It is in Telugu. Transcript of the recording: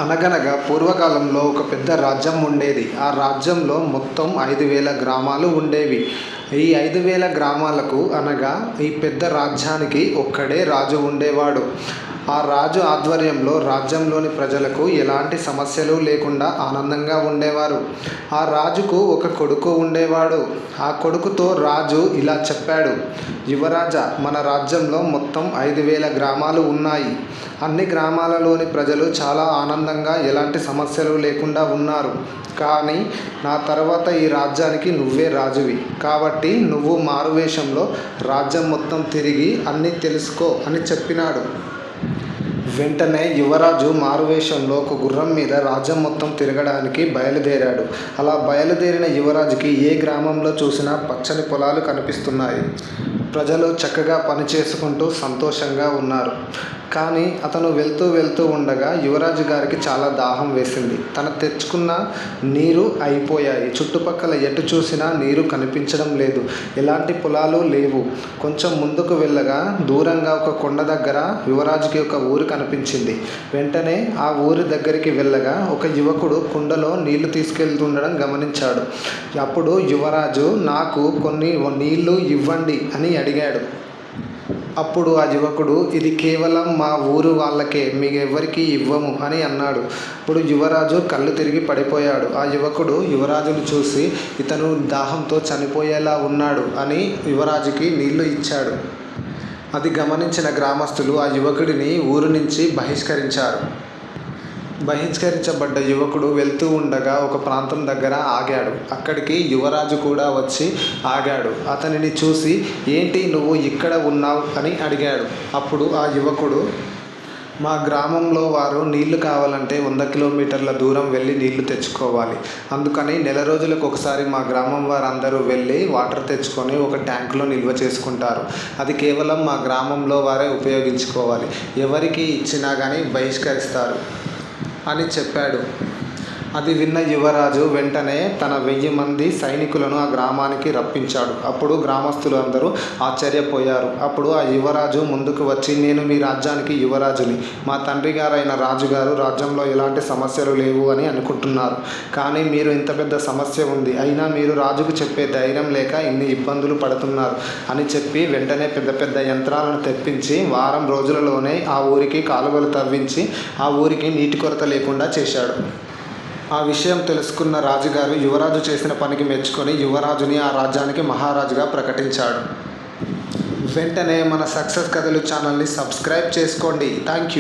అనగనగా పూర్వకాలంలో ఒక పెద్ద రాజ్యం ఉండేది. ఆ రాజ్యంలో మొత్తం 5,000 గ్రామాలు ఉండేవి. ఈ 5,000 గ్రామాలకు అనగా ఈ పెద్ద రాజ్యానికి ఒక్కడే రాజు ఉండేవాడు. ఆ రాజు ఆధ్వర్యంలో రాజ్యంలోని ప్రజలకు ఎలాంటి సమస్యలు లేకుండా ఆనందంగా ఉండేవారు. ఆ రాజుకు ఒక కొడుకు ఉండేవాడు. ఆ కొడుకుతో రాజు ఇలా చెప్పాడు: యువరాజా, మన రాజ్యంలో మొత్తం 5,000 గ్రామాలు ఉన్నాయి. అన్ని గ్రామాలలోని ప్రజలు చాలా ఆనందంగా ఎలాంటి సమస్యలు లేకుండా ఉన్నారు. కానీ నా తర్వాత ఈ రాజ్యానికి నువ్వే రాజువి. కాబట్టి నువ్వు మారువేషంలో రాజ్యం మొత్తం తిరిగి అన్నీ తెలుసుకో అని చెప్పినాడు. వెంటనే యువరాజు మారువేషంలో ఒక గుర్రం మీద రాజ్యం మొత్తం తిరగడానికి బయలుదేరాడు. అలా బయలుదేరిన యువరాజుకి ఏ గ్రామంలో చూసినా పచ్చని పొలాలు కనిపిస్తున్నాయి. ప్రజలు చక్కగా పనిచేసుకుంటూ సంతోషంగా ఉన్నారు. కానీ అతను వెళ్తూ ఉండగా యువరాజు గారికి చాలా దాహం వేసింది. తను తెచ్చుకున్న నీరు అయిపోయాయి. చుట్టుపక్కల ఎటు చూసినా నీరు కనిపించడం లేదు. ఎలాంటి పొలాలు లేవు. కొంచెం ముందుకు వెళ్ళగా దూరంగా ఒక కొండ దగ్గర యువరాజుకి ఒక ఊరు కనిపించింది. వెంటనే ఆ ఊరి దగ్గరికి వెళ్ళగా ఒక యువకుడు కుండలో నీళ్లు తీసుకెళ్తుండడం గమనించాడు. అప్పుడు యువరాజు, నాకు కొన్ని నీళ్లు ఇవ్వండి అని అడిగాడు. అప్పుడు ఆ యువకుడు, ఇది కేవలం మా ఊరు వాళ్ళకే, మీకెవ్వరికీ ఇవ్వము అని అన్నాడు. ఇప్పుడు యువరాజు కళ్ళు తిరిగి పడిపోయాడు. ఆ యువకుడు యువరాజును చూసి, ఇతను దాహంతో చనిపోయేలా ఉన్నాడు అని యువరాజుకి నీళ్లు ఇచ్చాడు. అది గమనించిన గ్రామస్తులు ఆ యువకుడిని ఊరు నుంచి బహిష్కరించారు. బహిష్కరించబడ్డ యువకుడు వెళ్తూ ఉండగా ఒక ప్రాంతం దగ్గర ఆగాడు. అక్కడికి యువరాజు కూడా వచ్చి ఆగాడు. అతనిని చూసి, ఏంటి నువ్వు ఇక్కడ ఉన్నావు అని అడిగాడు. అప్పుడు ఆ యువకుడు, మా గ్రామంలో వారు నీళ్లు కావాలంటే 100 కిలోమీటర్ల దూరం వెళ్ళి నీళ్లు తెచ్చుకోవాలి. అందుకని నెల రోజులకు ఒకసారి మా గ్రామం వారందరూ వెళ్ళి వాటర్ తెచ్చుకొని ఒక ట్యాంకులో నిల్వ చేసుకుంటారు. అది కేవలం మా గ్రామంలో వారే ఉపయోగించుకోవాలి. ఎవరికి ఇచ్చినా కానీ బహిష్కరిస్తారు అని చెప్పాడు. అది విన్న యువరాజు వెంటనే తన 1000 మంది సైనికులను ఆ గ్రామానికి రప్పించాడు. అప్పుడు గ్రామస్తులు అందరూ ఆశ్చర్యపోయారు. అప్పుడు ఆ యువరాజు ముందుకు వచ్చి, నేను మీ రాజ్యానికి యువరాజుని. మా తండ్రి గారైన రాజుగారు రాజ్యంలో ఎలాంటి సమస్యలు లేవు అని అనుకుంటున్నారు. కానీ మీరు ఇంత పెద్ద సమస్య ఉంది, అయినా మీరు రాజుకు చెప్పే ధైర్యం లేక ఇన్ని ఇబ్బందులు పడుతున్నారు అని చెప్పి వెంటనే పెద్ద పెద్ద యంత్రాలను తెప్పించి వారం రోజులలోనే ఆ ఊరికి కాలువలు తవ్వించి ఆ ఊరికి నీటి కొరత లేకుండా చేశాడు. ఆ విషయం తెలుసుకున్న రాజుగారు యువరాజు చేసిన పనికి మెచ్చుకొని యువరాజుని ఆ రాజ్యానికి మహారాజుగా ప్రకటించాడు. వెంటనే మన సక్సెస్ కథలు ఛానల్ని సబ్స్క్రైబ్ చేసుకోండి. Thank you.